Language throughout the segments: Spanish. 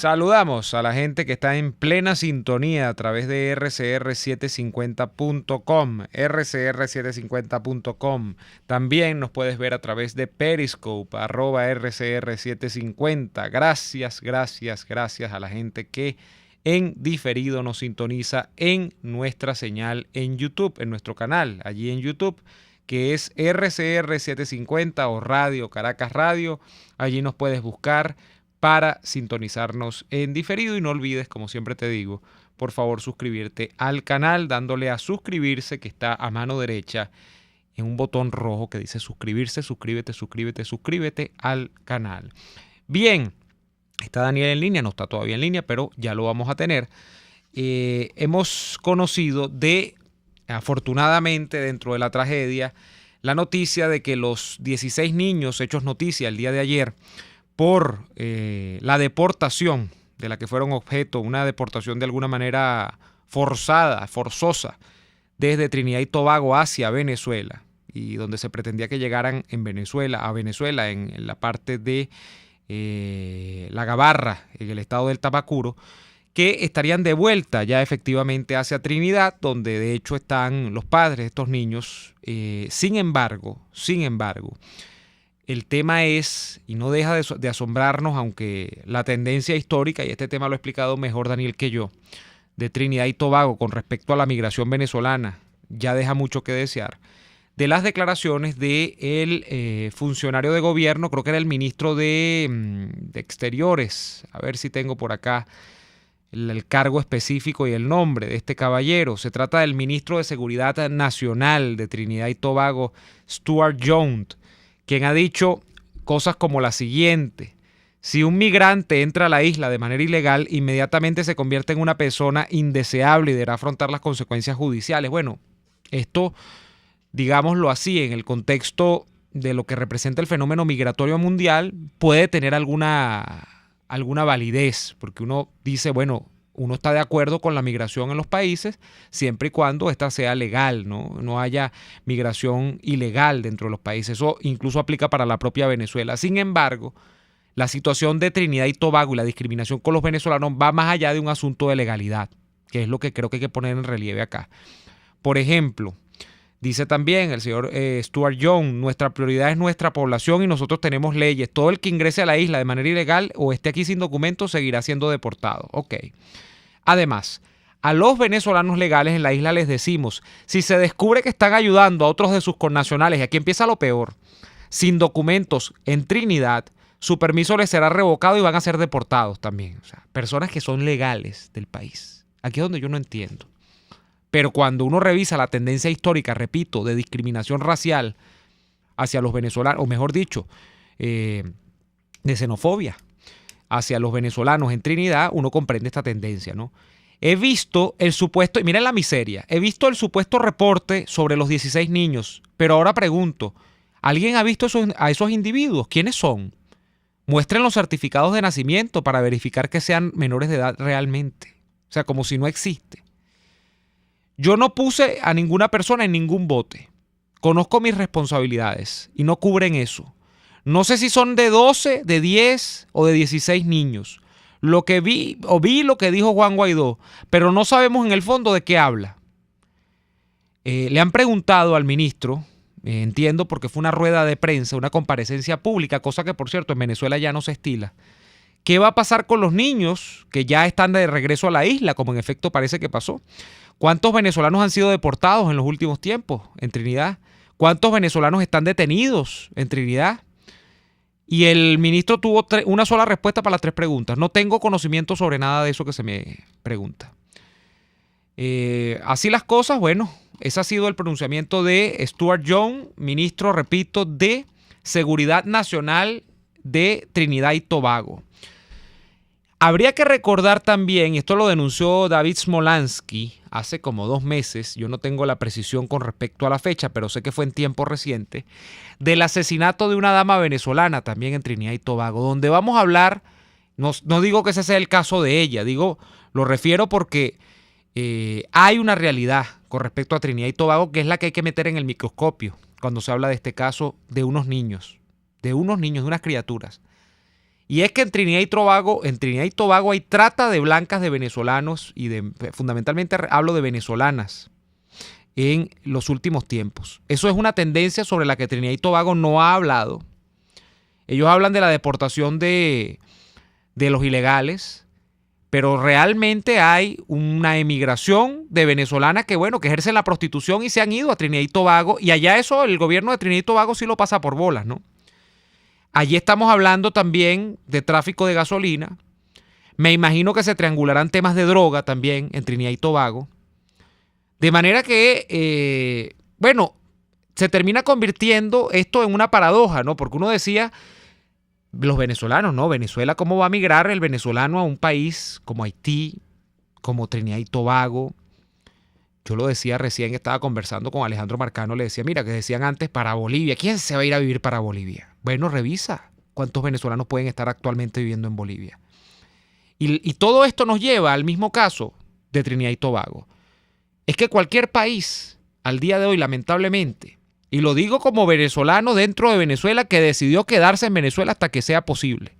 Saludamos a la gente que está en plena sintonía a través de rcr750.com, rcr750.com. También nos puedes ver a través de Periscope, @rcr750. Gracias a la gente que en diferido nos sintoniza en nuestra señal en YouTube, en nuestro canal, allí en YouTube, que es RCR750 o Radio Caracas Radio. Allí nos puedes buscar para sintonizarnos en diferido y no olvides, como siempre te digo, por favor suscribirte al canal dándole a suscribirse, que está a mano derecha en un botón rojo que dice suscribirse, suscríbete al canal. Bien, está Daniel en línea, no está todavía en línea, pero ya lo vamos a tener. Hemos conocido afortunadamente dentro de la tragedia, la noticia de que los 16 niños hechos noticia el día de ayer por la deportación de la que fueron objeto, una deportación de alguna manera forzosa, desde Trinidad y Tobago hacia Venezuela, y donde se pretendía que llegaran a Venezuela, en la parte de La Gabarra, en el estado del Tamacuro, que estarían de vuelta ya efectivamente hacia Trinidad, donde de hecho están los padres de estos niños. Sin embargo, el tema es, y no deja de asombrarnos, aunque la tendencia histórica, y este tema lo ha explicado mejor Daniel que yo, de Trinidad y Tobago con respecto a la migración venezolana, ya deja mucho que desear, de las declaraciones del funcionario de gobierno, creo que era el ministro de Exteriores, a ver si tengo por acá el cargo específico y el nombre de este caballero. Se trata del ministro de Seguridad Nacional de Trinidad y Tobago, Stuart Jones, quien ha dicho cosas como la siguiente: si un migrante entra a la isla de manera ilegal, inmediatamente se convierte en una persona indeseable y deberá afrontar las consecuencias judiciales. Bueno, esto, digámoslo así, en el contexto de lo que representa el fenómeno migratorio mundial, puede tener alguna validez, porque uno dice, bueno, uno está de acuerdo con la migración en los países siempre y cuando ésta sea legal, no haya migración ilegal dentro de los países. Eso incluso aplica para la propia Venezuela. Sin embargo, la situación de Trinidad y Tobago y la discriminación con los venezolanos va más allá de un asunto de legalidad, que es lo que creo que hay que poner en relieve acá. Por ejemplo, dice también el señor Stuart Jones, nuestra prioridad es nuestra población y nosotros tenemos leyes. Todo el que ingrese a la isla de manera ilegal o esté aquí sin documentos seguirá siendo deportado. Ok. Además, a los venezolanos legales en la isla les decimos, si se descubre que están ayudando a otros de sus connacionales, y aquí empieza lo peor, sin documentos en Trinidad, su permiso les será revocado y van a ser deportados también. O sea, personas que son legales del país. Aquí es donde yo no entiendo. Pero cuando uno revisa la tendencia histórica, repito, de discriminación racial hacia los venezolanos, o mejor dicho, de xenofobia hacia los venezolanos en Trinidad, uno comprende esta tendencia, ¿no? He visto el supuesto, y miren la miseria, he visto el supuesto reporte sobre los 16 niños, pero ahora pregunto, ¿alguien ha visto a esos individuos? ¿Quiénes son? Muestren los certificados de nacimiento para verificar que sean menores de edad realmente. O sea, como si no existe. Yo no puse a ninguna persona en ningún bote. Conozco mis responsabilidades y no cubren eso. No sé si son de 12, de 10 o de 16 niños. Lo que vi lo que dijo Juan Guaidó, pero no sabemos en el fondo de qué habla. Le han preguntado al ministro, entiendo porque fue una rueda de prensa, una comparecencia pública, cosa que por cierto en Venezuela ya no se estila. ¿Qué va a pasar con los niños que ya están de regreso a la isla, como en efecto parece que pasó? ¿Cuántos venezolanos han sido deportados en los últimos tiempos en Trinidad? ¿Cuántos venezolanos están detenidos en Trinidad? Y el ministro tuvo una sola respuesta para las 3 preguntas. No tengo conocimiento sobre nada de eso que se me pregunta. Así las cosas, bueno, ese ha sido el pronunciamiento de Stuart Jones, ministro, repito, de Seguridad Nacional de Trinidad y Tobago. Habría que recordar también, y esto lo denunció David Smolansky hace como 2 meses, yo no tengo la precisión con respecto a la fecha, pero sé que fue en tiempo reciente, del asesinato de una dama venezolana también en Trinidad y Tobago, donde vamos a hablar, no digo que ese sea el caso de ella, lo refiero porque hay una realidad con respecto a Trinidad y Tobago que es la que hay que meter en el microscopio cuando se habla de este caso de unos niños, de unas criaturas. Y es que en Trinidad y Tobago hay trata de blancas de venezolanos y fundamentalmente hablo de venezolanas en los últimos tiempos. Eso es una tendencia sobre la que Trinidad y Tobago no ha hablado. Ellos hablan de la deportación de los ilegales, pero realmente hay una emigración de venezolanas que ejercen la prostitución y se han ido a Trinidad y Tobago, y allá eso el gobierno de Trinidad y Tobago sí lo pasa por bolas, ¿no? Allí estamos hablando también de tráfico de gasolina. Me imagino que se triangularán temas de droga también en Trinidad y Tobago. De manera que, se termina convirtiendo esto en una paradoja, ¿no? Porque uno decía, los venezolanos, ¿no? Venezuela, ¿cómo va a migrar el venezolano a un país como Haití, como Trinidad y Tobago? Yo lo decía recién, estaba conversando con Alejandro Marcano, le decía, mira, que decían antes para Bolivia. ¿Quién se va a ir a vivir para Bolivia? Bueno, revisa cuántos venezolanos pueden estar actualmente viviendo en Bolivia. Y todo esto nos lleva al mismo caso de Trinidad y Tobago. Es que cualquier país, al día de hoy, lamentablemente, y lo digo como venezolano dentro de Venezuela que decidió quedarse en Venezuela hasta que sea posible,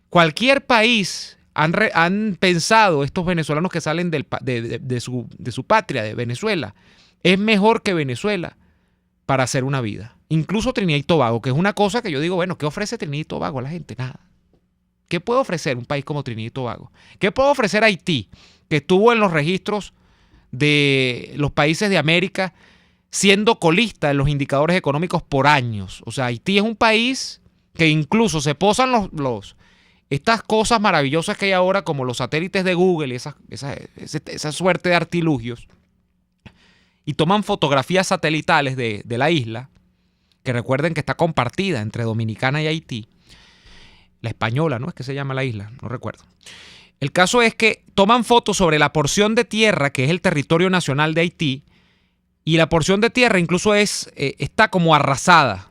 cualquier país han pensado, estos venezolanos que salen de su patria, de Venezuela, es mejor que Venezuela para hacer una vida. Incluso Trinidad y Tobago, que es una cosa que yo digo, ¿qué ofrece Trinidad y Tobago a la gente? Nada. ¿Qué puede ofrecer un país como Trinidad y Tobago? ¿Qué puede ofrecer Haití, que estuvo en los registros de los países de América siendo colista en los indicadores económicos por años? O sea, Haití es un país que incluso se posan estas cosas maravillosas que hay ahora, como los satélites de Google y esa suerte de artilugios, y toman fotografías satelitales de la isla, que recuerden que está compartida entre Dominicana y Haití. La Española, ¿no? Es que se llama la isla, no recuerdo. El caso es que toman fotos sobre la porción de tierra que es el territorio nacional de Haití, y la porción de tierra incluso está como arrasada.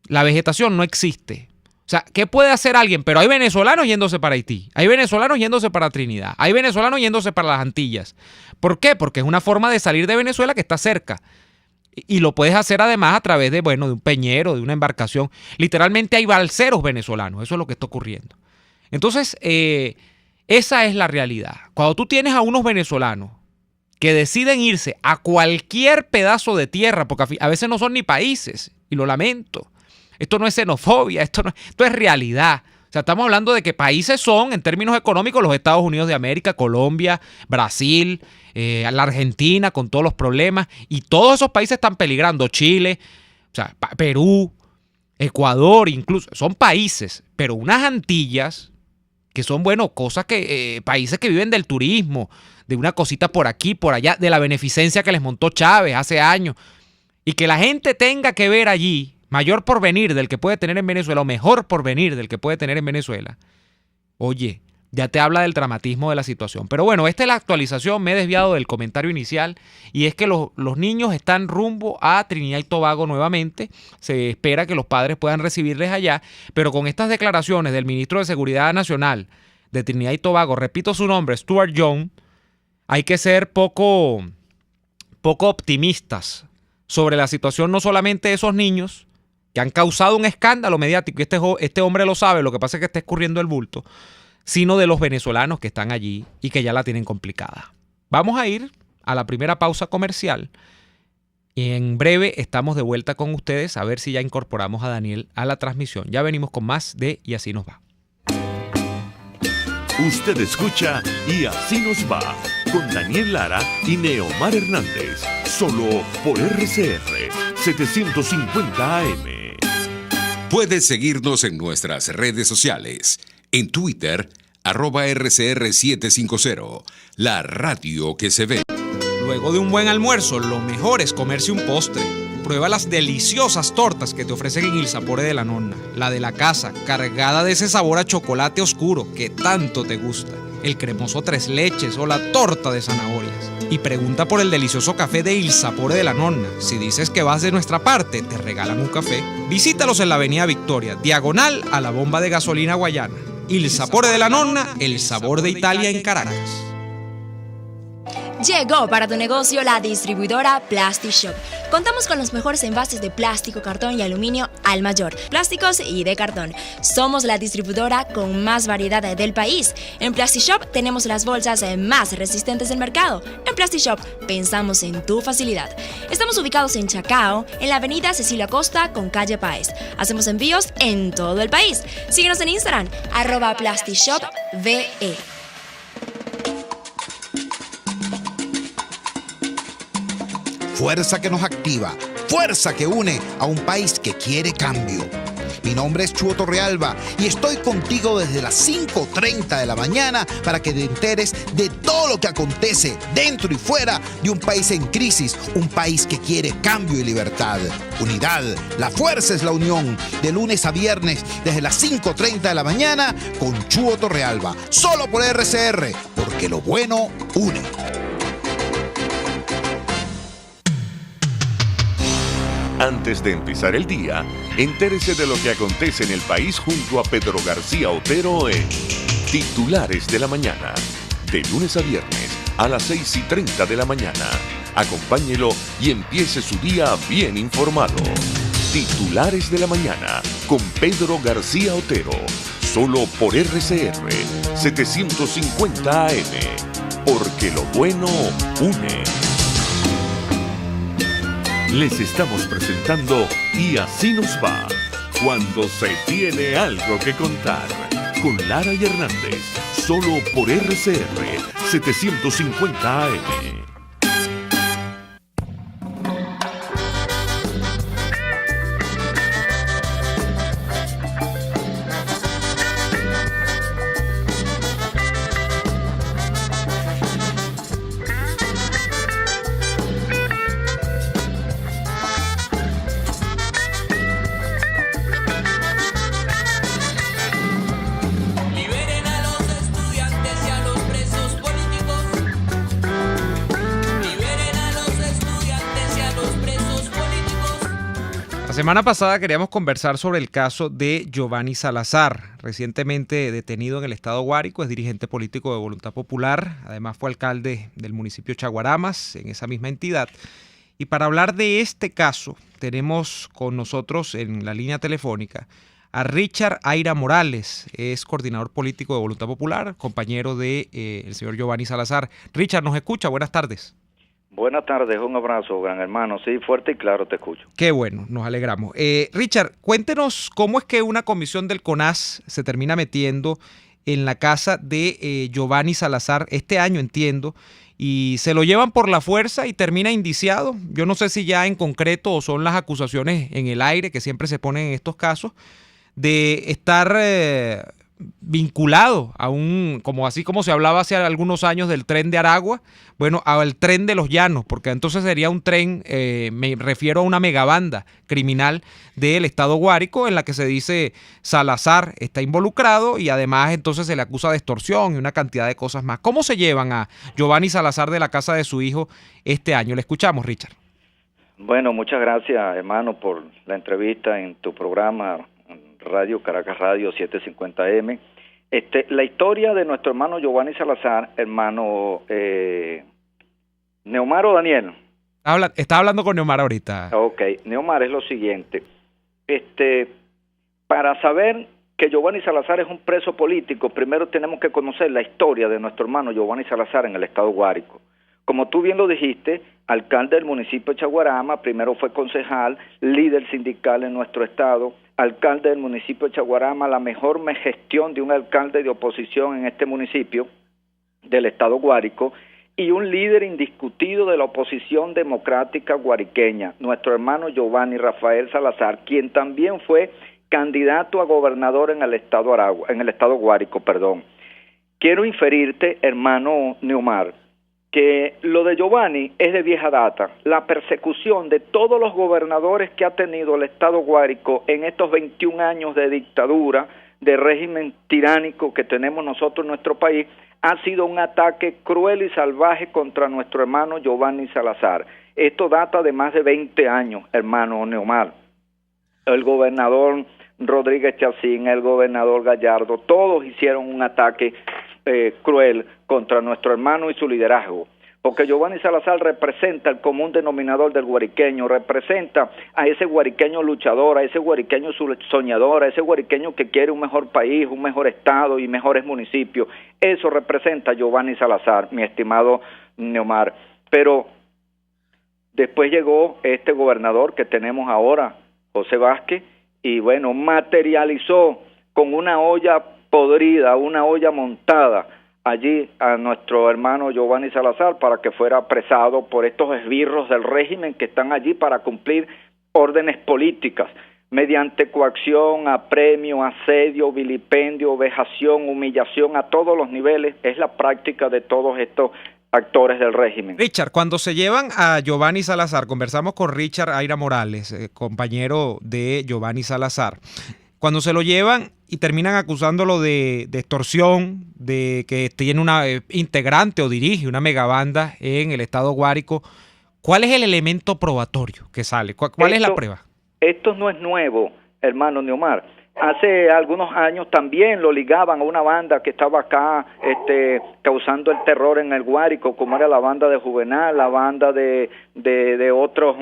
La vegetación no existe. O sea, ¿qué puede hacer alguien? Pero hay venezolanos yéndose para Haití, hay venezolanos yéndose para Trinidad, hay venezolanos yéndose para las Antillas. ¿Por qué? Porque es una forma de salir de Venezuela que está cerca. Y lo puedes hacer además a través de un peñero, de una embarcación. Literalmente hay balseros venezolanos, eso es lo que está ocurriendo. Entonces, esa es la realidad. Cuando tú tienes a unos venezolanos que deciden irse a cualquier pedazo de tierra, porque a veces no son ni países, y lo lamento. Esto no es xenofobia, esto es realidad. O sea, estamos hablando de que países son, en términos económicos, los Estados Unidos de América, Colombia, Brasil, la Argentina, con todos los problemas. Y todos esos países están peligrando. Chile, o sea, Perú, Ecuador, incluso. Son países, pero unas Antillas, que son, cosas que países que viven del turismo, de una cosita por aquí, por allá, de la beneficencia que les montó Chávez hace años. Y que la gente tenga que ver allí mayor porvenir del que puede tener en Venezuela, o mejor porvenir del que puede tener en Venezuela, oye, ya te habla del dramatismo de la situación. Pero esta es la actualización, me he desviado del comentario inicial, y es que los niños están rumbo a Trinidad y Tobago nuevamente. Se espera que los padres puedan recibirles allá, pero con estas declaraciones del ministro de Seguridad Nacional de Trinidad y Tobago, repito su nombre, Stuart Young, hay que ser poco optimistas sobre la situación, no solamente de esos niños, que han causado un escándalo mediático, y este hombre lo sabe, lo que pasa es que está escurriendo el bulto, sino de los venezolanos que están allí y que ya la tienen complicada. Vamos a ir a la primera pausa comercial y en breve estamos de vuelta con ustedes a ver si ya incorporamos a Daniel a la transmisión. Ya venimos con más de Y Así Nos Va. Usted escucha Y Así Nos Va con Daniel Lara y Neomar Hernández, solo por RCR 750 AM. Puedes seguirnos en nuestras redes sociales. En Twitter, @RCR750, la radio que se ve. Luego de un buen almuerzo, lo mejor es comerse un postre. Prueba las deliciosas tortas que te ofrecen en Il Sapore de la Nonna. La de la casa, cargada de ese sabor a chocolate oscuro que tanto te gusta. El cremoso tres leches o la torta de zanahorias. Y pregunta por el delicioso café de Il Sapore de la Nonna. Si dices que vas de nuestra parte, te regalan un café. Visítalos en la avenida Victoria, diagonal a la bomba de gasolina Guayana. Il Sapore de la Nonna, el sabor de Italia en Caracas. Llegó para tu negocio la distribuidora PlastiShop. Contamos con los mejores envases de plástico, cartón y aluminio al mayor, plásticos y de cartón. Somos la distribuidora con más variedad del país. En PlastiShop tenemos las bolsas más resistentes del mercado. En PlastiShop pensamos en tu facilidad. Estamos ubicados en Chacao, en la avenida Cecilia Costa con calle Páez. Hacemos envíos en todo el país. Síguenos en Instagram, @PlastiShopVE. Fuerza que nos activa, fuerza que une a un país que quiere cambio. Mi nombre es Chuo Torrealba y estoy contigo desde las 5:30 de la mañana para que te enteres de todo lo que acontece dentro y fuera de un país en crisis, un país que quiere cambio y libertad. Unidad, la fuerza es la unión, de lunes a viernes desde las 5:30 de la mañana con Chuo Torrealba, solo por RCR, porque lo bueno une. Antes de empezar el día, entérese de lo que acontece en el país junto a Pedro García Otero en Titulares de la Mañana. De lunes a viernes a las 6:30 de la mañana. Acompáñelo y empiece su día bien informado. Titulares de la Mañana con Pedro García Otero. Solo por RCR 750 AM. Porque lo bueno une. Les estamos presentando Y así nos va, cuando se tiene algo que contar, con Lara y Hernández, solo por RCR 750 AM. La semana pasada queríamos conversar sobre el caso de Giovanni Salazar, recientemente detenido en el estado Guárico, es dirigente político de Voluntad Popular, además fue alcalde del municipio Chaguaramas, en esa misma entidad. Y para hablar de este caso, tenemos con nosotros en la línea telefónica a Richard Aira Morales, es coordinador político de Voluntad Popular, compañero de el señor Giovanni Salazar. Richard, ¿nos escucha? Buenas tardes. Buenas tardes, un abrazo, gran hermano. Sí, fuerte y claro, te escucho. Qué bueno, nos alegramos. Richard, cuéntenos cómo es que una comisión del CONAS se termina metiendo en la casa de Giovanni Salazar este año, entiendo, y se lo llevan por la fuerza y termina indiciado. Yo no sé si ya en concreto o son las acusaciones en el aire que siempre se ponen en estos casos, de estar vinculado a así como se hablaba hace algunos años del tren de Aragua, bueno, al tren de los Llanos, porque entonces sería un tren, me refiero a una megabanda criminal del estado Guárico en la que se dice Salazar está involucrado y además entonces se le acusa de extorsión y una cantidad de cosas más. ¿Cómo se llevan a Giovanni Salazar de la casa de su hijo este año? Le escuchamos, Richard. Bueno, muchas gracias, hermano, por la entrevista en tu programa Radio Caracas Radio 750M. La historia de nuestro hermano Giovanni Salazar, hermano Neomar o Daniel. Está hablando con Neomar ahorita. Ok, Neomar, es lo siguiente. Para saber que Giovanni Salazar es un preso político, primero tenemos que conocer la historia de nuestro hermano Giovanni Salazar en el estado Guárico. Como tú bien lo dijiste, alcalde del municipio de Chaguarama, primero fue concejal, líder sindical en nuestro estado, alcalde del municipio de Chaguarama, la mejor gestión de un alcalde de oposición en este municipio del estado Guárico, y un líder indiscutido de la oposición democrática guariqueña, nuestro hermano Giovanni Rafael Salazar, quien también fue candidato a gobernador en el estado Guárico, perdón. Quiero inferirte, hermano Neomar, que lo de Giovanni es de vieja data. La persecución de todos los gobernadores que ha tenido el estado Guárico en estos 21 años de dictadura, de régimen tiránico que tenemos nosotros en nuestro país, ha sido un ataque cruel y salvaje contra nuestro hermano Giovanni Salazar. Esto data de más de 20 años, hermano Neomar. El gobernador Rodríguez Chacín, el gobernador Gallardo, todos hicieron un ataque cruel contra nuestro hermano y su liderazgo. porque Giovanni Salazar representa el común denominador del guariqueño, representa a ese guariqueño luchador, a ese guariqueño soñador, a ese guariqueño que quiere un mejor país, un mejor estado y mejores municipios. Eso representa a Giovanni Salazar, mi estimado Neomar. Pero después llegó este gobernador que tenemos ahora, José Vázquez, y bueno, materializó con una olla podrida, una olla montada allí a nuestro hermano Giovanni Salazar para que fuera apresado por estos esbirros del régimen que están allí para cumplir órdenes políticas, mediante coacción, apremio, asedio, vilipendio, vejación, humillación a todos los niveles. Es la práctica de todos estos actores del régimen. Richard, cuando se llevan a Giovanni Salazar, conversamos con Richard Aira Morales, compañero de Giovanni Salazar, cuando se lo llevan y terminan acusándolo de extorsión, de que tiene una integrante o dirige una megabanda en el estado Guárico, ¿cuál es el elemento probatorio que sale? ¿Cuál es la prueba? Esto no es nuevo, hermano Neomar. Hace algunos años también lo ligaban a una banda que estaba acá causando el terror en el Guárico, como era la banda de Juvenal, la banda de otros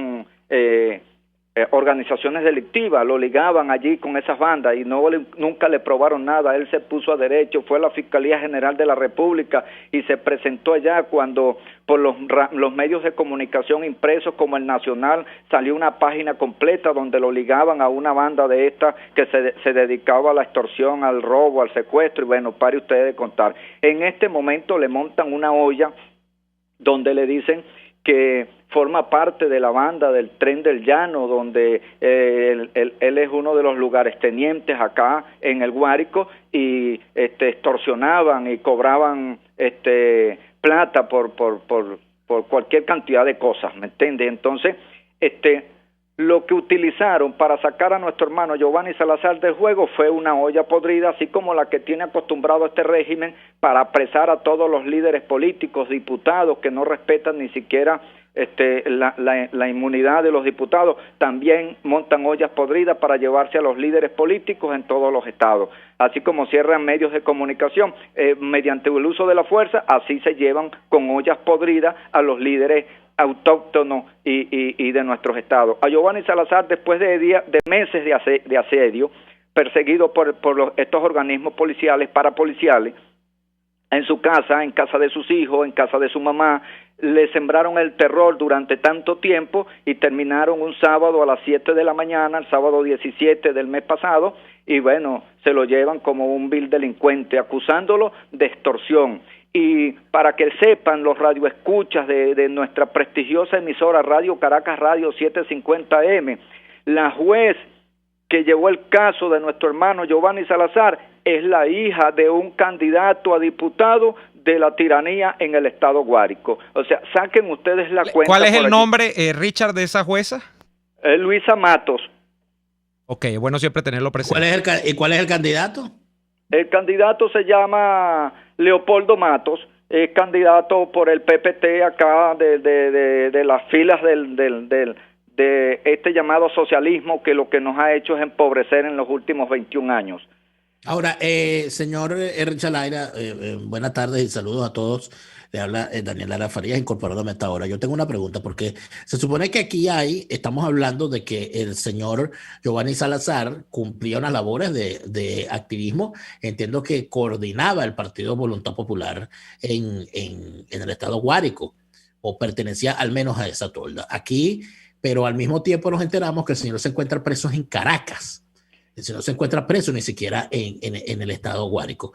organizaciones delictivas. Lo ligaban allí con esas bandas y nunca le probaron nada. Él se puso a derecho, fue a la Fiscalía General de la República y se presentó allá cuando por los medios de comunicación impresos como el Nacional salió una página completa donde lo ligaban a una banda de esta que se dedicaba a la extorsión, al robo, al secuestro, y bueno, pare usted de contar. En este momento le montan una olla donde le dicen que forma parte de la banda del Tren del Llano, donde él es uno de los lugares tenientes acá en el Guárico, y extorsionaban y cobraban plata por cualquier cantidad de cosas, ¿me entiende? Entonces, lo que utilizaron para sacar a nuestro hermano Giovanni Salazar del juego fue una olla podrida, así como la que tiene acostumbrado este régimen para apresar a todos los líderes políticos, diputados que no respetan ni siquiera la inmunidad de los diputados. También montan ollas podridas para llevarse a los líderes políticos en todos los estados, así como cierran medios de comunicación mediante el uso de la fuerza. Así se llevan con ollas podridas a los líderes autóctonos y de nuestros estados. A Giovanni Salazar, después de meses de asedio, perseguido por estos organismos policiales, parapoliciales, en su casa, en casa de sus hijos, en casa de su mamá, le sembraron el terror durante tanto tiempo y terminaron un sábado a las 7 de la mañana, el sábado 17 del mes pasado, y bueno, se lo llevan como un vil delincuente, acusándolo de extorsión. Y para que sepan los radioescuchas de nuestra prestigiosa emisora Radio Caracas Radio 750M, la juez que llevó el caso de nuestro hermano Giovanni Salazar es la hija de un candidato a diputado de la tiranía en el estado Guárico. O sea, saquen ustedes la cuenta. ¿Cuál es el nombre, Richard, de esa jueza? Luisa Matos. Ok, bueno siempre tenerlo presente. ¿Cuál es el candidato? El candidato se llama Leopoldo Matos, es candidato por el PPT acá de las filas de este llamado socialismo, que lo que nos ha hecho es empobrecer en los últimos 21 años. Ahora, señor Richard Aira, buenas tardes y saludos a todos. Le habla Daniel Lara Farías, incorporándome a esta hora. Yo tengo una pregunta, porque se supone que aquí estamos hablando de que el señor Giovanni Salazar cumplía unas labores de activismo. Entiendo que coordinaba el Partido Voluntad Popular en el estado Guárico, o pertenecía al menos a esa tolda. Aquí, pero al mismo tiempo nos enteramos que el señor se encuentra preso en Caracas. El señor se encuentra preso ni siquiera en el estado Guárico.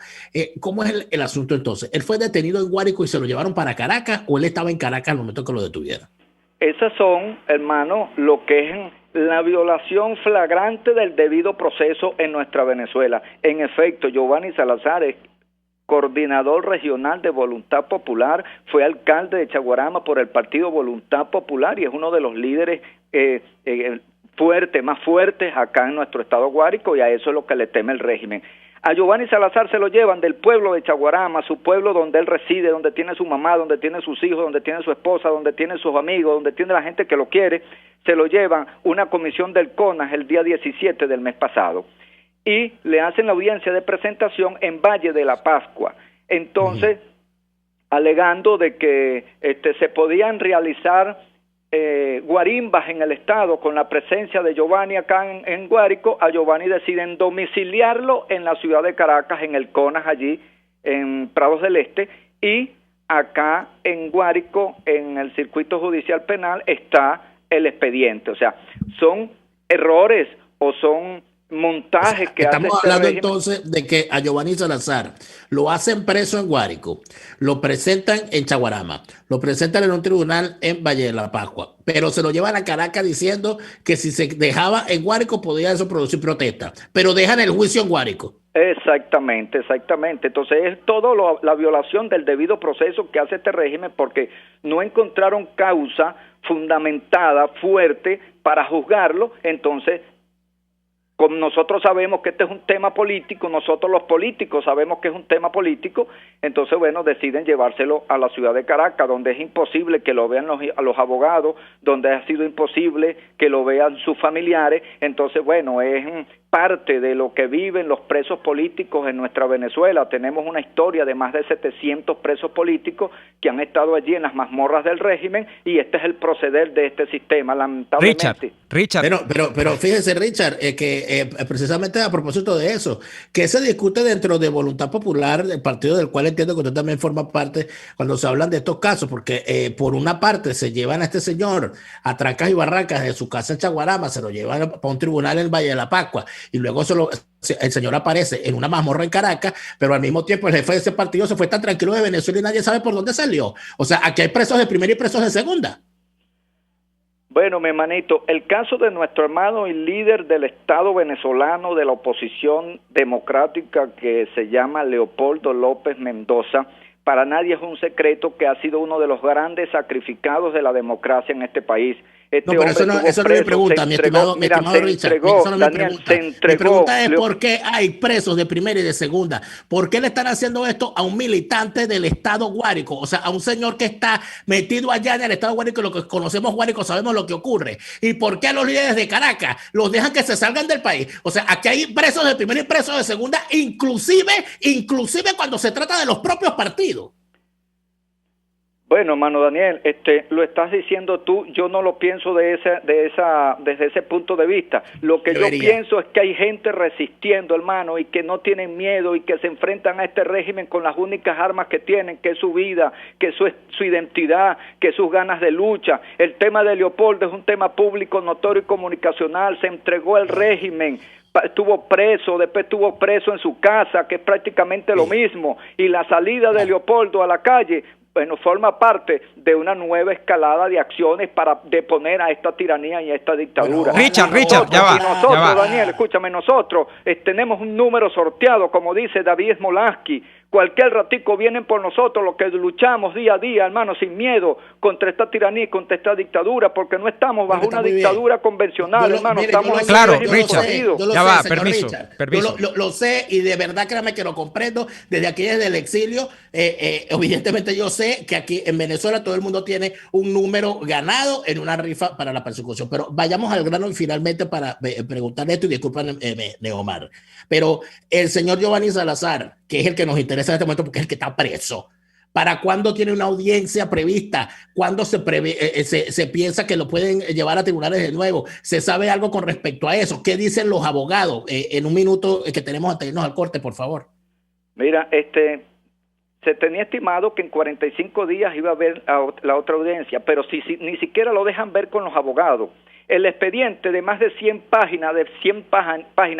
¿Cómo es el asunto entonces? ¿Él fue detenido en Guárico y se lo llevaron para Caracas, o él estaba en Caracas al momento que lo detuvieron? Esas son, hermano, lo que es la violación flagrante del debido proceso en nuestra Venezuela. En efecto, Giovanni Salazar es coordinador regional de Voluntad Popular, fue alcalde de Chaguarama por el Partido Voluntad Popular y es uno de los líderes más fuertes acá en nuestro estado Guárico, y a eso es lo que le teme el régimen. A Giovanni Salazar se lo llevan del pueblo de Chaguarama, su pueblo donde él reside, donde tiene su mamá, donde tiene sus hijos, donde tiene su esposa, donde tiene sus amigos, donde tiene la gente que lo quiere. Se lo llevan una comisión del CONAS el día 17 del mes pasado y le hacen la audiencia de presentación en Valle de la Pascua. Entonces, alegando de que se podían realizar guarimbas en el estado con la presencia de Giovanni acá en Guárico. A Giovanni deciden domiciliarlo en la ciudad de Caracas, en el CONAS, allí en Prados del Este, y acá en Guárico, en el circuito judicial penal, está el expediente. O sea, son errores o son montajes que estamos hace hablando régimen. Entonces de que a Giovanni Salazar lo hacen preso en Guárico, lo presentan en Chaguarama, lo presentan en un tribunal en Valle de la Pascua, pero se lo llevan a Caracas diciendo que si se dejaba en Guárico podía eso producir protesta, pero dejan el juicio en Guárico. Exactamente. Entonces es todo la violación del debido proceso que hace este régimen, porque no encontraron causa fundamentada, fuerte, para juzgarlo. Entonces, como nosotros sabemos que este es un tema político, nosotros los políticos sabemos que es un tema político, entonces, bueno, deciden llevárselo a la ciudad de Caracas, donde es imposible que lo vean los abogados, donde ha sido imposible que lo vean sus familiares. Entonces, bueno, es parte de lo que viven los presos políticos en nuestra Venezuela. Tenemos una historia de más de 700 presos políticos que han estado allí en las mazmorras del régimen, y este es el proceder de este sistema, lamentablemente. Richard. Pero fíjese, Richard, que precisamente a propósito de eso, que se discute dentro de Voluntad Popular, el partido del cual entiendo que usted también forma parte, cuando se hablan de estos casos, porque por una parte se llevan a este señor a trancas y barrancas de su casa en Chaguarama, se lo llevan para un tribunal en Valle de la Pascua, y luego el señor aparece en una mazmorra en Caracas, pero al mismo tiempo el jefe de ese partido se fue tan tranquilo de Venezuela y nadie sabe por dónde salió. O sea, aquí hay presos de primera y presos de segunda. Bueno, mi hermanito, el caso de nuestro hermano y líder del Estado venezolano de la oposición democrática, que se llama Leopoldo López Mendoza, para nadie es un secreto que ha sido uno de los grandes sacrificados de la democracia en este país. No, pero eso no es mi pregunta, mi estimado Richard. Mi pregunta es ¿por qué hay presos de primera y de segunda? ¿Por qué le están haciendo esto a un militante del Estado Guárico? O sea, a un señor que está metido allá en el Estado Guárico, lo que conocemos Guárico, sabemos lo que ocurre. ¿Y por qué a los líderes de Caracas los dejan que se salgan del país? O sea, aquí hay presos de primera y presos de segunda, inclusive cuando se trata de los propios partidos. Bueno, hermano Daniel, lo estás diciendo tú, yo no lo pienso desde ese punto de vista. Lo que yo pienso es que hay gente resistiendo, hermano, y que no tienen miedo y que se enfrentan a este régimen con las únicas armas que tienen, que es su vida, que es su identidad, que es sus ganas de lucha. El tema de Leopoldo es un tema público, notorio y comunicacional. Se entregó al régimen, estuvo preso, después estuvo preso en su casa, que es prácticamente lo mismo, y la salida de Leopoldo a la calle, bueno, forma parte de una nueva escalada de acciones para deponer a esta tiranía y a esta dictadura. Richard, ya va. Daniel, escúchame, nosotros tenemos un número sorteado, como dice David Smolansky. Cualquier ratico vienen por nosotros, los que luchamos día a día, hermano, sin miedo, contra esta tiranía y contra esta dictadura, porque no estamos bajo una dictadura convencional, hermano. Estamos claro, Richard, ya va, permiso. Lo sé, y de verdad créame que lo comprendo desde aquí, desde el exilio. Evidentemente yo sé que aquí en Venezuela todo el mundo tiene un número ganado en una rifa para la persecución, pero vayamos al grano y finalmente para preguntarle esto, y disculpen, Neomar, pero el señor Giovanni Salazar, que es el que nos interesa en este momento porque es el que está preso, ¿para cuándo tiene una audiencia prevista? ¿Cuándo se piensa que lo pueden llevar a tribunales de nuevo? ¿Se sabe algo con respecto a eso? ¿Qué dicen los abogados? En un minuto que tenemos hasta irnos al corte, por favor. Mira, se tenía estimado que en 45 días iba a haber la otra audiencia, pero si ni siquiera lo dejan ver con los abogados. El expediente de más de 100 páginas,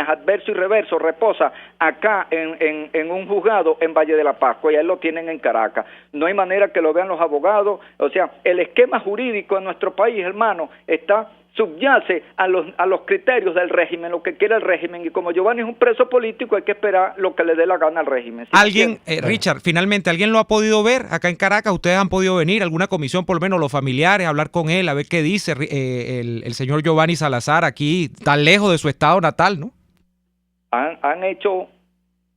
adverso y reverso, reposa acá en un juzgado en Valle de la Pascua, y ahí lo tienen en Caracas. No hay manera que lo vean los abogados. O sea, el esquema jurídico en nuestro país, hermano, subyace a los criterios del régimen, lo que quiere el régimen, y como Giovanni es un preso político, hay que esperar lo que le dé la gana al régimen. ¿Alguien, Richard, finalmente, alguien lo ha podido ver acá en Caracas? ¿Ustedes han podido venir, alguna comisión, por lo menos los familiares, hablar con él, a ver qué dice el señor Giovanni Salazar aquí, tan lejos de su estado natal, ¿no? Han hecho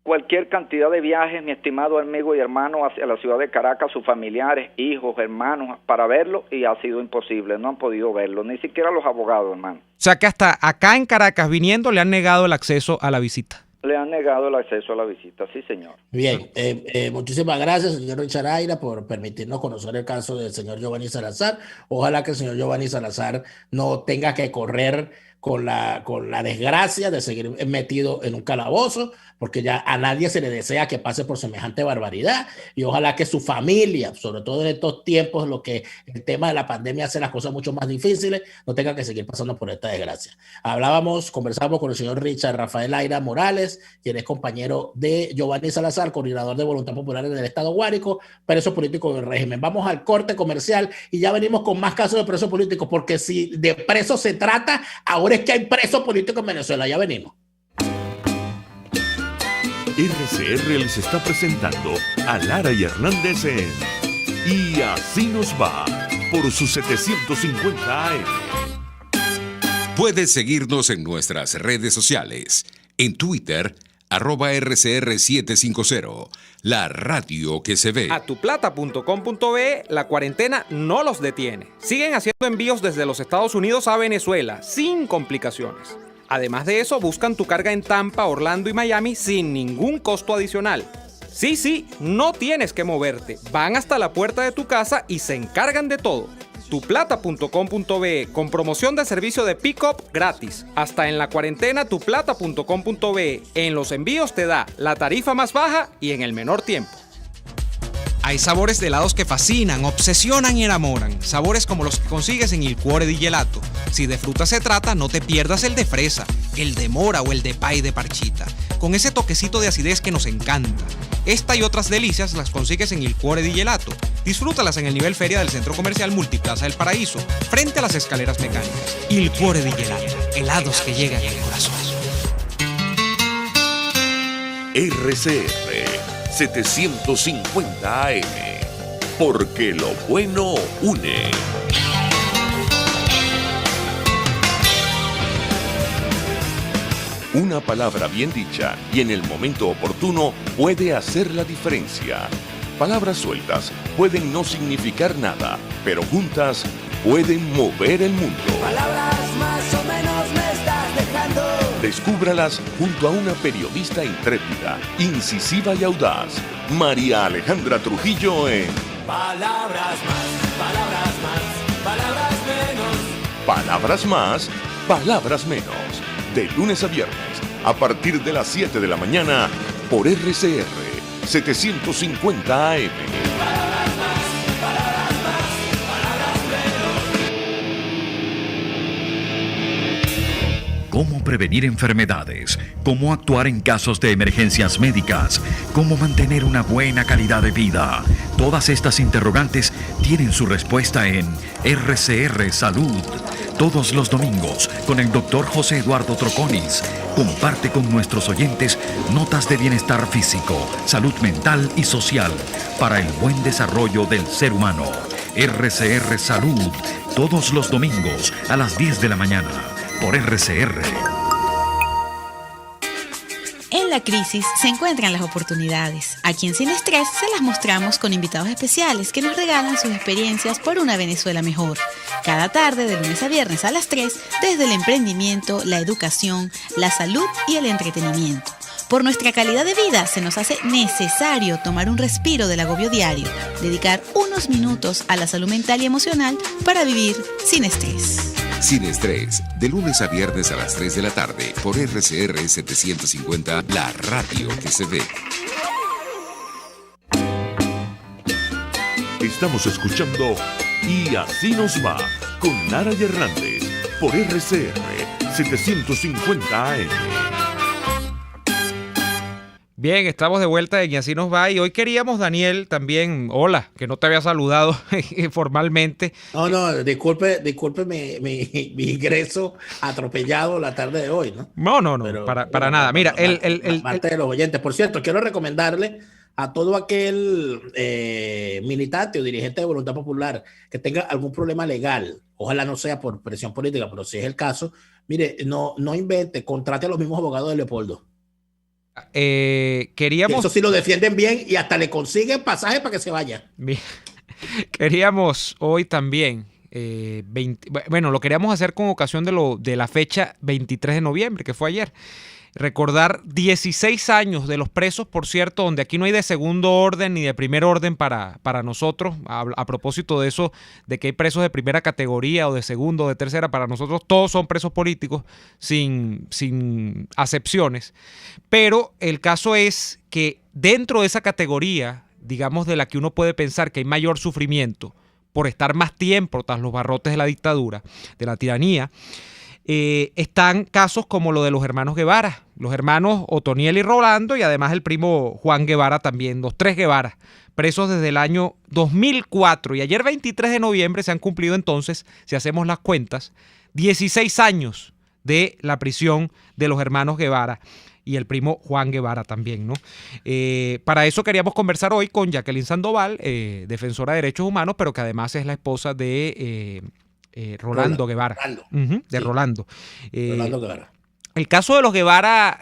cualquier cantidad de viajes, mi estimado amigo y hermano, hacia la ciudad de Caracas, sus familiares, hijos, hermanos, para verlo, y ha sido imposible, no han podido verlo, ni siquiera los abogados, hermano. O sea que hasta acá en Caracas viniendo le han negado el acceso a la visita. le han negado el acceso a la visita, sí señor. Bien, muchísimas gracias, señor Richard Aira, por permitirnos conocer el caso del señor Giovanni Salazar. Ojalá que el señor Giovanni Salazar no tenga que correr con la desgracia de seguir metido en un calabozo, porque ya a nadie se le desea que pase por semejante barbaridad, y ojalá que su familia, sobre todo en estos tiempos, lo que el tema de la pandemia hace las cosas mucho más difíciles, no tenga que seguir pasando por esta desgracia. Conversamos con el señor Richard Rafael Aira Morales, quien es compañero de Giovanni Salazar, coordinador de Voluntad Popular en el Estado Guárico, preso político del régimen. Vamos al corte comercial y ya venimos con más casos de presos políticos, porque si de presos se trata, ahora es que hay presos políticos en Venezuela. Ya venimos. RCR les está presentando a Lara y Hernández en Y Así Nos Va por su 750 AM. Puedes seguirnos en nuestras redes sociales. En Twitter, @RCR750, la radio que se ve. Atuplata.com.be, la cuarentena no los detiene. Siguen haciendo envíos desde los Estados Unidos a Venezuela, sin complicaciones. Además de eso, buscan tu carga en Tampa, Orlando y Miami sin ningún costo adicional. Sí, no tienes que moverte. Van hasta la puerta de tu casa y se encargan de todo. Tuplata.com.be, con promoción de servicio de pick-up gratis. Hasta en la cuarentena, tuplata.com.be. En los envíos te da la tarifa más baja y en el menor tiempo. Hay sabores de helados que fascinan, obsesionan y enamoran. Sabores como los que consigues en Il Cuore di Gelato. Si de fruta se trata, no te pierdas el de fresa, el de mora o el de pay de parchita, con ese toquecito de acidez que nos encanta. Esta y otras delicias las consigues en Il Cuore di Gelato. Disfrútalas en el nivel feria del Centro Comercial Multiplaza del Paraíso, frente a las escaleras mecánicas. Il Cuore di Gelato, helados que llegan al corazón. RCR 750 AM, porque lo bueno une. Una palabra bien dicha y en el momento oportuno puede hacer la diferencia. Palabras sueltas pueden no significar nada, pero juntas pueden mover el mundo. Palabras más o menos me estás dejando. Descúbralas junto a una periodista intrépida, incisiva y audaz, María Alejandra Trujillo en Palabras más, palabras más, palabras menos. Palabras más, palabras menos. De lunes a viernes, a partir de las 7 de la mañana, por RCR 750 AM. Palabras más, palabras más, palabras menos. Cómo prevenir enfermedades, cómo actuar en casos de emergencias médicas, cómo mantener una buena calidad de vida. Todas estas interrogantes tienen su respuesta en RCR Salud. Todos los domingos, con el Dr. José Eduardo Troconis, comparte con nuestros oyentes notas de bienestar físico, salud mental y social para el buen desarrollo del ser humano. RCR Salud, todos los domingos a las 10 de la mañana, por RCR. En la crisis se encuentran las oportunidades. Aquí en Sin Estrés se las mostramos con invitados especiales que nos regalan sus experiencias por una Venezuela mejor. Cada tarde, de lunes a viernes a las 3, desde el emprendimiento, la educación, la salud y el entretenimiento. Por nuestra calidad de vida se nos hace necesario tomar un respiro del agobio diario, dedicar unos minutos a la salud mental y emocional para vivir sin estrés. Sin Estrés, de lunes a viernes a las 3 de la tarde, por RCR 750, la radio que se ve. Estamos escuchando Y Así Nos Va, con Lara y Hernández, por RCR 750 AM. Bien, estamos de vuelta en Y Así Nos Va, y hoy queríamos, Daniel, también, hola, que no te había saludado formalmente. No, disculpe mi ingreso atropellado la tarde de hoy, ¿no? No, pero, para nada. Mira, parte de los oyentes. Por cierto, quiero recomendarle a todo aquel militante o dirigente de Voluntad Popular que tenga algún problema legal, ojalá no sea por presión política, pero si es el caso, mire, no invente, contrate a los mismos abogados de Leopoldo. Queríamos... Eso sí lo defienden bien y hasta le consiguen pasaje para que se vaya. Queríamos hoy también, lo queríamos hacer con ocasión de la fecha 23 de noviembre, que fue ayer. Recordar 16 años de los presos, por cierto, donde aquí no hay de segundo orden ni de primer orden para nosotros. A propósito de eso, de que hay presos de primera categoría o de segundo o de tercera, para nosotros todos son presos políticos sin acepciones. Pero el caso es que dentro de esa categoría, digamos, de la que uno puede pensar que hay mayor sufrimiento por estar más tiempo tras los barrotes de la dictadura, de la tiranía, están casos como lo de los hermanos Guevara, los hermanos Otoniel y Rolando, y además el primo Juan Guevara también, los tres Guevara, presos desde el año 2004. Y ayer 23 de noviembre se han cumplido entonces, si hacemos las cuentas, 16 años de la prisión de los hermanos Guevara y el primo Juan Guevara también, ¿no? Para eso queríamos conversar hoy con Jacqueline Sandoval, defensora de derechos humanos, pero que además es la esposa de Rolando Guevara. De Rolando. Rolando Guevara. El caso de los Guevara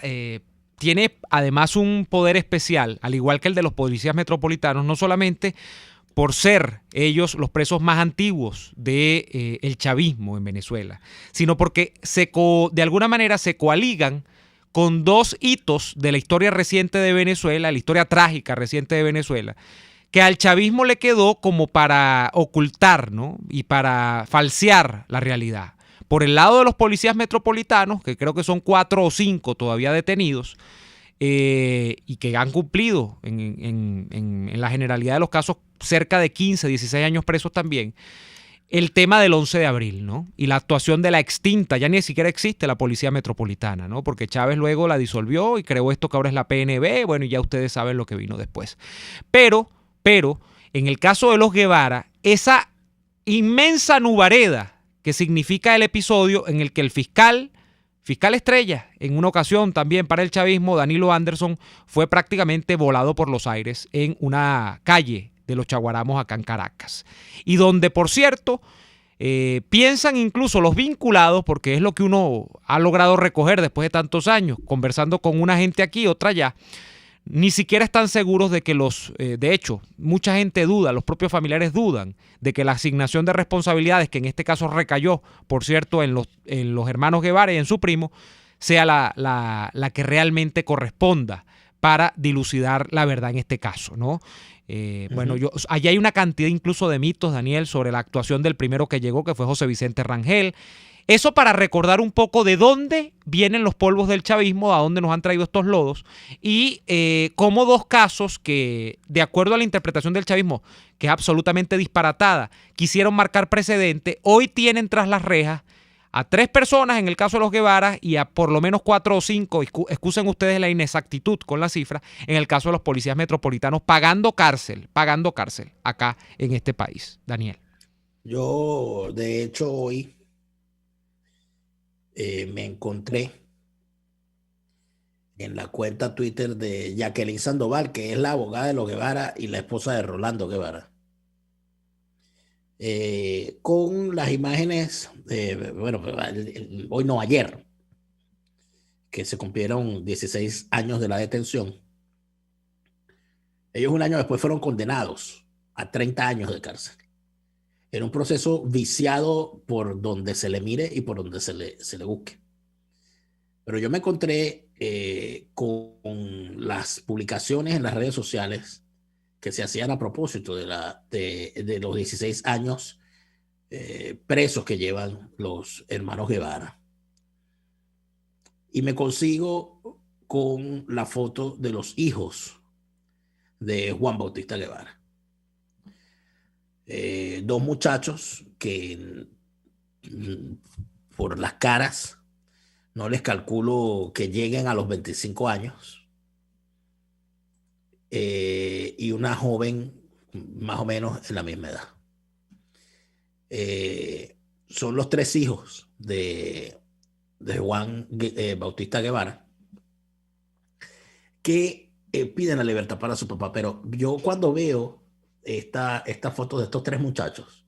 tiene además un poder especial, al igual que el de los policías metropolitanos, no solamente por ser ellos los presos más antiguos del chavismo en Venezuela, sino porque de alguna manera se coaligan con dos hitos de la historia reciente de Venezuela, la historia trágica reciente de Venezuela, que al chavismo le quedó como para ocultar, ¿no? Y para falsear la realidad. Por el lado de los policías metropolitanos, que creo que son 4 o 5 todavía detenidos, y que han cumplido en la generalidad de los casos cerca de 15, 16 años presos también, el tema del 11 de abril, ¿no? Y la actuación de la extinta, ya ni siquiera existe la Policía Metropolitana, ¿no? Porque Chávez luego la disolvió y creó esto que ahora es la PNB, bueno, y ya ustedes saben lo que vino después. Pero, en el caso de los Guevara, esa inmensa nubareda que significa el episodio en el que el fiscal estrella, en una ocasión también para el chavismo, Danilo Anderson, fue prácticamente volado por los aires en una calle de los Chaguaramos acá en Caracas. Y donde, por cierto, piensan incluso los vinculados, porque es lo que uno ha logrado recoger después de tantos años, conversando con una gente aquí, otra allá, ni siquiera están seguros de que de hecho, mucha gente duda, los propios familiares dudan de que la asignación de responsabilidades, que en este caso recayó, por cierto, en los hermanos Guevara y en su primo, sea la que realmente corresponda para dilucidar la verdad en este caso, ¿no? Bueno, allí hay una cantidad incluso de mitos, Daniel, sobre la actuación del primero que llegó, que fue José Vicente Rangel. Eso para recordar un poco de dónde vienen los polvos del chavismo, a dónde nos han traído estos lodos, y cómo dos casos que, de acuerdo a la interpretación del chavismo, que es absolutamente disparatada, quisieron marcar precedente, hoy tienen tras las rejas a 3 personas en el caso de los Guevara y a por lo menos 4 o 5, excusen ustedes la inexactitud con la cifra, en el caso de los policías metropolitanos pagando cárcel acá en este país. Daniel. Yo, de hecho, hoy me encontré en la cuenta Twitter de Jacqueline Sandoval, que es la abogada de los Guevara y la esposa de Rolando Guevara, con las imágenes, hoy no, ayer, que se cumplieron 16 años de la detención. Ellos un año después fueron condenados a 30 años de cárcel. Era un proceso viciado por donde se le mire y por donde se le busque. Pero yo me encontré con las publicaciones en las redes sociales que se hacían a propósito de los 16 años presos que llevan los hermanos Guevara. Y me consigo con la foto de los hijos de Juan Bautista Guevara. 2 muchachos que por las caras no les calculo que lleguen a los 25 años, y una joven más o menos en la misma edad. Son los 3 hijos de Juan Bautista Guevara que piden la libertad para su papá. Pero yo cuando veo esta foto de estos 3 muchachos,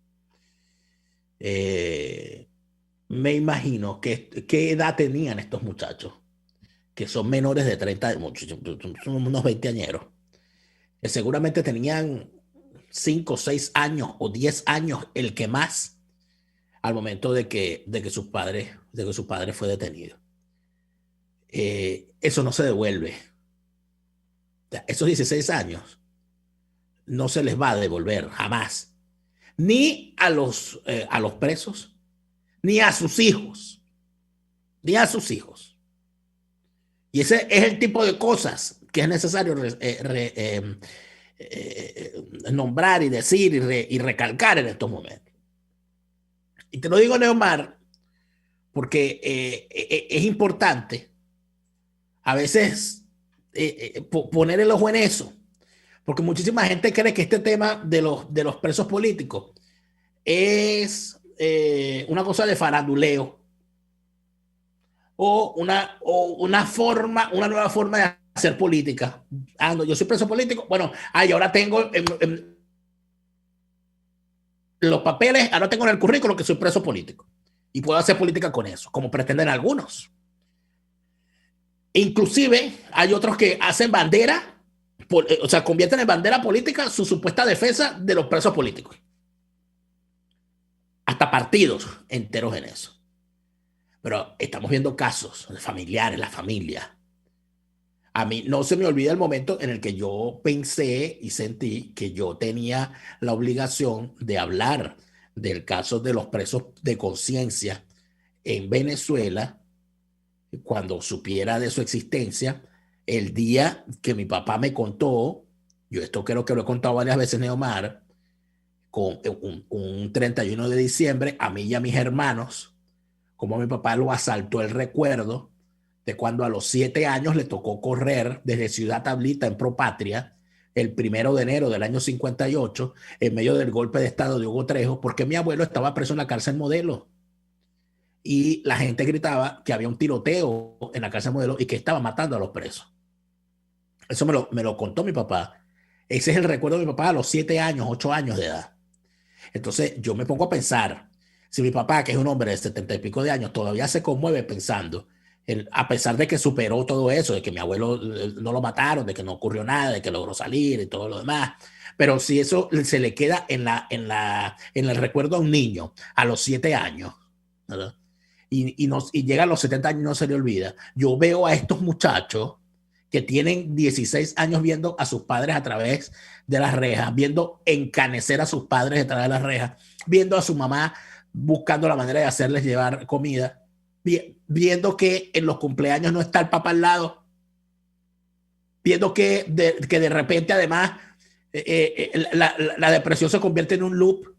me imagino qué edad tenían estos muchachos, que son menores de 30, son unos 20 añeros, que seguramente tenían 5, 6 años o 10 años, el que más, al momento de que su padre fue detenido. eso no se devuelve. Esos 16 años no se les va a devolver jamás. Ni a los presos, ni a sus hijos. Ni a sus hijos. Y ese es el tipo de cosas que es necesario nombrar y decir y recalcar en estos momentos. Y te lo digo, Neomar, porque es importante a veces poner el ojo en eso, porque muchísima gente cree que este tema de los presos políticos es una cosa de faranduleo o una nueva forma de hacer política. No, yo soy preso político, bueno, y ahora tengo los papeles, ahora tengo en el currículo que soy preso político y puedo hacer política con eso, como pretenden algunos. Inclusive hay otros que hacen bandera, o sea, convierten en bandera política su supuesta defensa de los presos políticos. Hasta partidos enteros en eso. Pero estamos viendo casos de familiares, la familia. A mí no se me olvida el momento en el que yo pensé y sentí que yo tenía la obligación de hablar del caso de los presos de conciencia en Venezuela, cuando supiera de su existencia, el día que mi papá me contó, yo esto creo que lo he contado varias veces, Neomar, con un 31 de diciembre, a mí y a mis hermanos, como mi papá lo asaltó el recuerdo de cuando a los 7 años le tocó correr desde Ciudad Tablita en Propatria el 1 de enero del año 58 en medio del golpe de estado de Hugo Trejo, porque mi abuelo estaba preso en la cárcel Modelo y la gente gritaba que había un tiroteo en la cárcel Modelo y que estaban matando a los presos. Eso me lo contó mi papá. Ese es el recuerdo de mi papá a los 7 años, 8 años de edad. Entonces yo me pongo a pensar, si mi papá, que es un hombre de 70 y pico de años, todavía se conmueve pensando, a pesar de que superó todo eso, de que mi abuelo no lo mataron, de que no ocurrió nada, de que logró salir y todo lo demás, pero si eso se le queda en el recuerdo a un niño a los 7 años, ¿verdad? Y llega a los 70 años y no se le olvida. Yo veo a estos muchachos que tienen 16 años viendo a sus padres a través de las rejas, viendo encanecer a sus padres a través de las rejas, viendo a su mamá buscando la manera de hacerles llevar comida, viendo que en los cumpleaños no está el papá al lado, viendo que de repente además la depresión se convierte en un loop,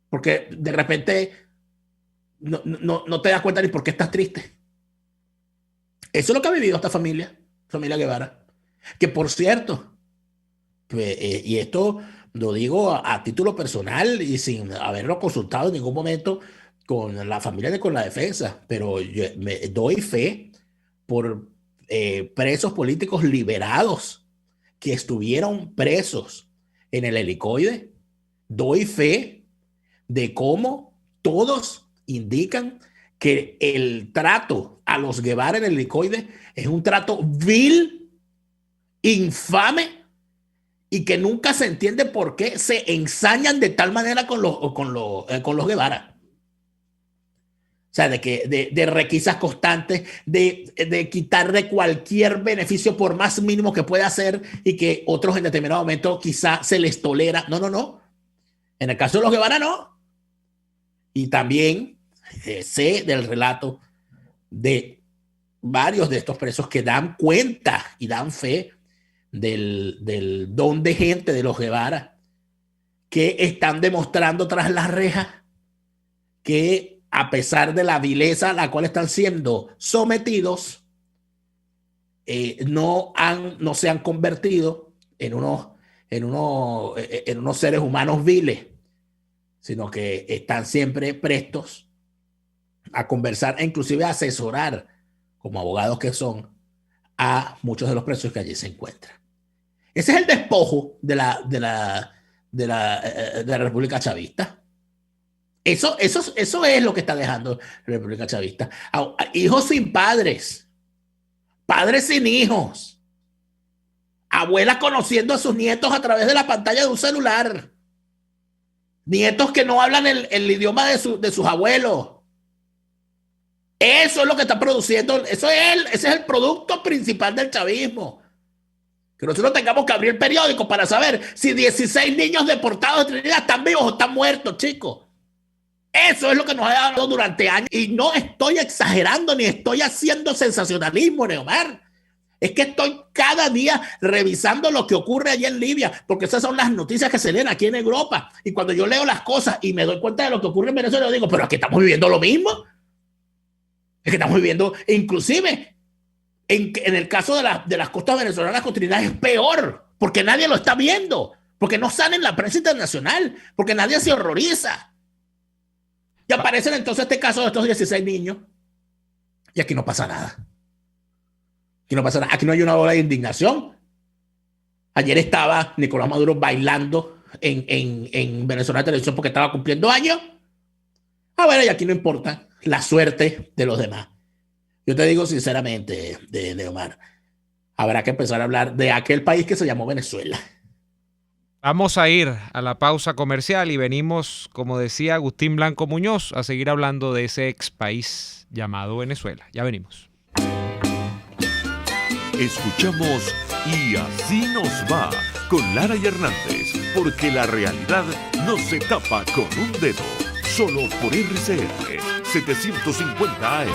porque de repente no te das cuenta ni por qué estás triste. Eso es lo que ha vivido esta familia Guevara, que por cierto, y esto lo digo a título personal y sin haberlo consultado en ningún momento con la familia ni con la defensa, pero yo me doy fe por presos políticos liberados que estuvieron presos en el helicoide. Doy fe de cómo todos indican que el trato a los Guevara en el helicoide es un trato vil, infame, y que nunca se entiende por qué se ensañan de tal manera con los Guevara. O sea, de requisas constantes, de quitarle cualquier beneficio por más mínimo que pueda hacer y que otros en determinado momento quizá se les tolera. No. En el caso de los Guevara, no. Y también sé del relato de varios de estos presos que dan cuenta y dan fe del don de gente de los Guevara, que están demostrando tras las rejas que a pesar de la vileza a la cual están siendo sometidos, no se han convertido en unos seres humanos viles, sino que están siempre prestos a conversar e inclusive a asesorar, como abogados que son, a muchos de los presos que allí se encuentran. Ese es el despojo de la República Chavista. Eso es lo que está dejando la República Chavista. Hijos sin padres, padres sin hijos, abuelas conociendo a sus nietos a través de la pantalla de un celular, nietos que no hablan el idioma de sus abuelos. Eso es lo que está produciendo, ese es el producto principal del chavismo. Que nosotros tengamos que abrir el periódico para saber si 16 niños deportados de Trinidad están vivos o están muertos, chicos. Eso es lo que nos ha dado durante años. Y no estoy exagerando ni estoy haciendo sensacionalismo, Neomar. Es que estoy cada día revisando lo que ocurre allá en Libia, porque esas son las noticias que se leen aquí en Europa. Y cuando yo leo las cosas y me doy cuenta de lo que ocurre en Venezuela, yo digo, pero aquí estamos viviendo lo mismo. Es que estamos viviendo, inclusive, en el caso de las costas venezolanas con Trinidad es peor, porque nadie lo está viendo, porque no sale en la prensa internacional, porque nadie se horroriza. Y aparecen entonces este caso de estos 16 niños y aquí no pasa nada. Aquí no pasa nada. Aquí no hay una ola de indignación. Ayer estaba Nicolás Maduro bailando en Venezuela Televisión porque estaba cumpliendo años. Bueno, y aquí no importa la suerte de los demás. Yo te digo sinceramente, Neomar, habrá que empezar a hablar de aquel país que se llamó Venezuela. Vamos a ir a la pausa comercial y venimos, como decía Agustín Blanco Muñoz, a seguir hablando de ese ex país llamado Venezuela. Ya venimos. Escuchamos Y así nos va con Lara y Hernández, porque la realidad no se tapa con un dedo. Solo por RCR 750 AM.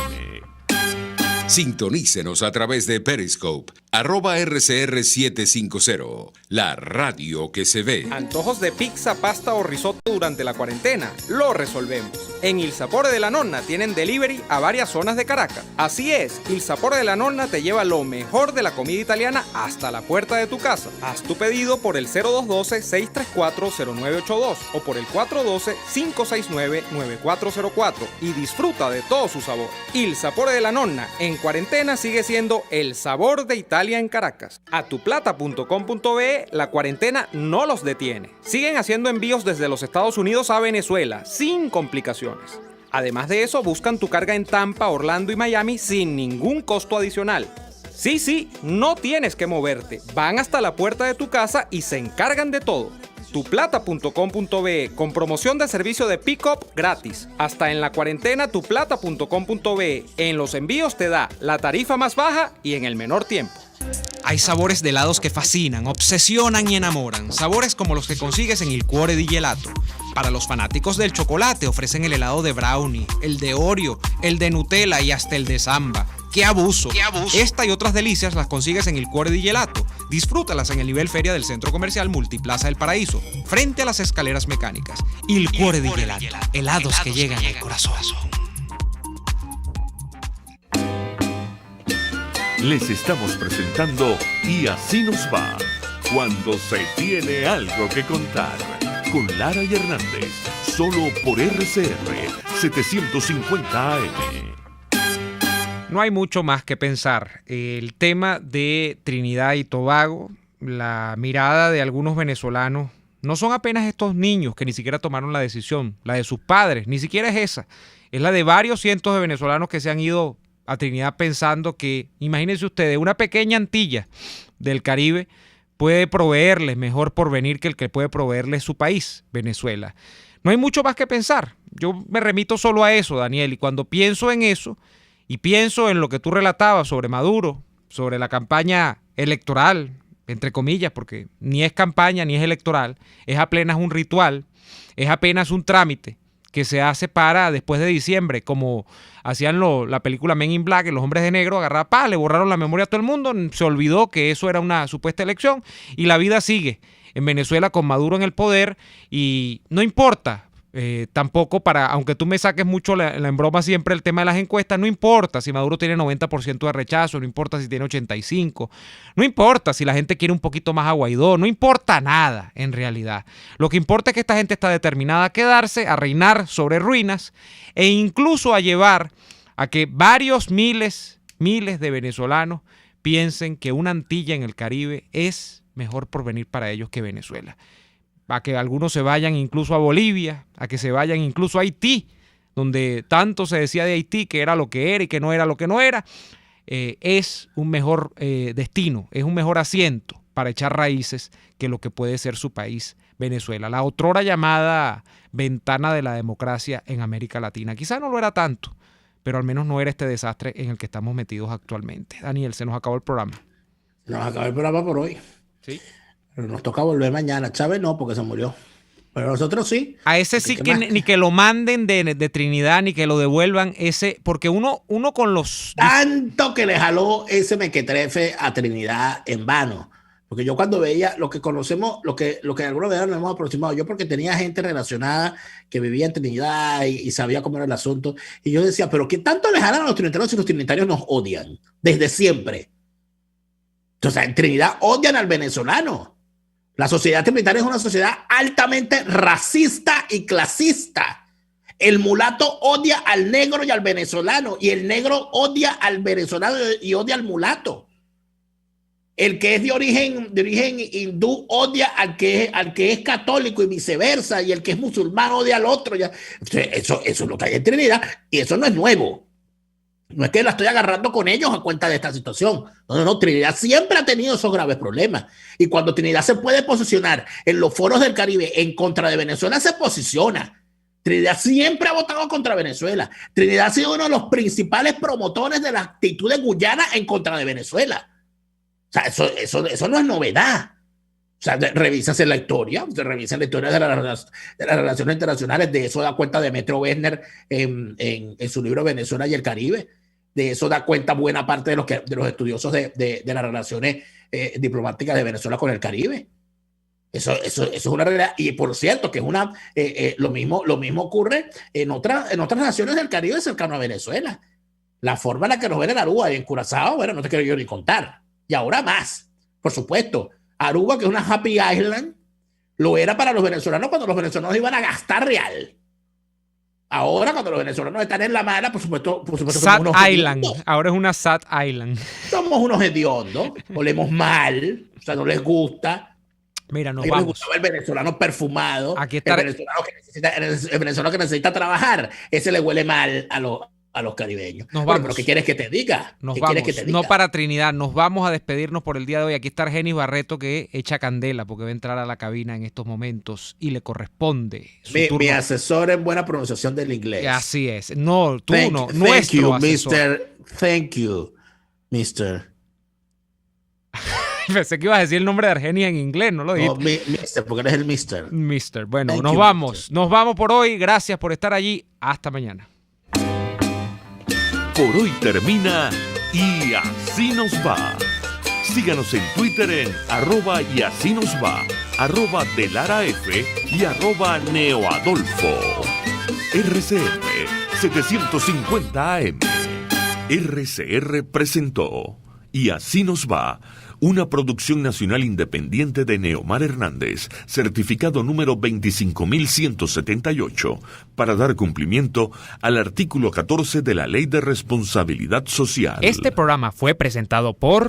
Sintonícenos a través de Periscope, @RCR750, la radio que se ve. Antojos de pizza, pasta o risotto durante la cuarentena, lo resolvemos. En Il Sapore de la Nonna tienen delivery a varias zonas de Caracas. Así es, Il Sapore de la Nonna te lleva lo mejor de la comida italiana hasta la puerta de tu casa. Haz tu pedido por el 0212-634-0982 o por el 412-569-9404 y disfruta de todo su sabor. Il Sapore de la Nonna, en cuarentena sigue siendo el sabor de Italia en Caracas. Atuplata.com.be, la cuarentena no los detiene. Siguen haciendo envíos desde los Estados Unidos a Venezuela sin complicaciones. Además de eso, buscan tu carga en Tampa, Orlando y Miami sin ningún costo adicional. Sí, no tienes que moverte. Van hasta la puerta de tu casa y se encargan de todo. Tuplata.com.be con promoción de servicio de pick-up gratis. Hasta en la cuarentena tuplata.com.be. En los envíos te da la tarifa más baja y en el menor tiempo. Hay sabores de helados que fascinan, obsesionan y enamoran. Sabores como los que consigues en Il Cuore di Gelato. Para los fanáticos del chocolate ofrecen el helado de brownie, el de Oreo, el de Nutella y hasta el de Samba. ¡Qué abuso! Esta y otras delicias las consigues en Il Cuore di Gelato. Disfrútalas en el nivel feria del Centro Comercial Multiplaza del Paraíso, frente a las escaleras mecánicas. Il Cuore di Gelato. Helados que llegan al corazón. Les estamos presentando Y así nos va, cuando se tiene algo que contar, con Lara y Hernández, solo por RCR 750 AM. No hay mucho más que pensar. El tema de Trinidad y Tobago, la mirada de algunos venezolanos, no son apenas estos niños que ni siquiera tomaron la decisión, la de sus padres, ni siquiera es esa. Es la de varios cientos de venezolanos que se han ido a Trinidad pensando que, imagínense ustedes, una pequeña Antilla del Caribe puede proveerles mejor porvenir que el que puede proveerles su país, Venezuela. No hay mucho más que pensar. Yo me remito solo a eso, Daniel, y cuando pienso en eso, y pienso en lo que tú relatabas sobre Maduro, sobre la campaña electoral, entre comillas, porque ni es campaña ni es electoral, es apenas un ritual, es apenas un trámite que se hace para después de diciembre, como hacían la película Men in Black, los hombres de negro, agarraron, le borraron la memoria a todo el mundo, se olvidó que eso era una supuesta elección y la vida sigue en Venezuela con Maduro en el poder y no importa. Tampoco aunque tú me saques mucho en broma siempre el tema de las encuestas, no importa si Maduro tiene 90% de rechazo, no importa si tiene 85%, no importa si la gente quiere un poquito más a Guaidó, no importa nada en realidad. Lo que importa es que esta gente está determinada a quedarse, a reinar sobre ruinas e incluso a llevar a que varios miles de venezolanos piensen que una Antilla en el Caribe es mejor porvenir para ellos que Venezuela. A que algunos se vayan incluso a Bolivia, a que se vayan incluso a Haití, donde tanto se decía de Haití que era lo que era y que no era lo que no era, es un mejor destino, es un mejor asiento para echar raíces que lo que puede ser su país, Venezuela. La otrora llamada ventana de la democracia en América Latina. Quizá no lo era tanto, pero al menos no era este desastre en el que estamos metidos actualmente. Daniel, se nos acabó el programa. Nos acabó el programa por hoy. Sí. Pero nos toca volver mañana. Chávez no, porque se murió. Pero nosotros sí. A ese sí que ni que lo manden de Trinidad, ni que lo devuelvan, porque uno con los... Tanto que le jaló ese mequetrefe a Trinidad en vano. Porque yo cuando veía lo que conocemos, lo que de alguna manera nos hemos aproximado, yo porque tenía gente relacionada que vivía en Trinidad y sabía cómo era el asunto, y yo decía, pero ¿qué tanto le jalan a los trinitarios si los trinitarios nos odian? Desde siempre. Entonces, en Trinidad odian al venezolano. La sociedad trinitaria es una sociedad altamente racista y clasista. El mulato odia al negro y al venezolano, y el negro odia al venezolano y odia al mulato. El que es de origen hindú odia al que es católico y viceversa, y el que es musulmán odia al otro. Eso es lo que hay en Trinidad, y eso no es nuevo. No es que la estoy agarrando con ellos a cuenta de esta situación. No, Trinidad siempre ha tenido esos graves problemas. Y cuando Trinidad se puede posicionar en los foros del Caribe en contra de Venezuela, se posiciona. Trinidad siempre ha votado contra Venezuela. Trinidad ha sido uno de los principales promotores de la actitud de Guyana en contra de Venezuela. O sea, eso no es novedad. O sea, revísase la historia, revisen la historia de las relaciones internacionales. De eso da cuenta Demetrio Wessner en su libro Venezuela y el Caribe. De eso da cuenta buena parte de los estudiosos de las relaciones diplomáticas de Venezuela con el Caribe. Eso es una realidad. Y por cierto, que es lo mismo ocurre en otras naciones del Caribe cercano a Venezuela. La forma en la que nos ven en Aruba y en Curazao, bueno, no te quiero yo ni contar. Y ahora más, por supuesto. Aruba, que es una happy island, lo era para los venezolanos cuando los venezolanos iban a gastar real. Ahora, cuando los venezolanos están en la mala, por supuesto Sad Island. Ahora es una Sad Island. Somos unos hediondos, olemos mal, o sea, no les gusta. Mira, nos vamos. Les gustaba el venezolano perfumado. Aquí está el venezolano que necesita trabajar, ese le huele mal a los caribeños. Nos vamos. Pero ¿qué quieres que te diga? Nos vamos. No para Trinidad. Nos vamos a despedirnos por el día de hoy. Aquí está Argenis Barreto, que echa candela porque va a entrar a la cabina en estos momentos y le corresponde su turno. Mi asesor en buena pronunciación del inglés. Así es. No, tú no. Thank you, asesor. Mr. Thank you, Mr. Pensé que ibas a decir el nombre de Argenis en inglés, no lo dijiste. No, Mr., porque eres el Mr. Mr. Bueno, Thank nos you, vamos. Mr. Nos vamos por hoy. Gracias por estar allí. Hasta mañana. Por hoy termina Y Así Nos Va. Síganos en Twitter en @y así nos va, @delaraf y @neoadolfo. RCR 750 AM. RCR presentó Y Así Nos Va, una producción nacional independiente de Neomar Hernández, certificado número 25178, para dar cumplimiento al artículo 14 de la Ley de Responsabilidad Social. Este programa fue presentado por...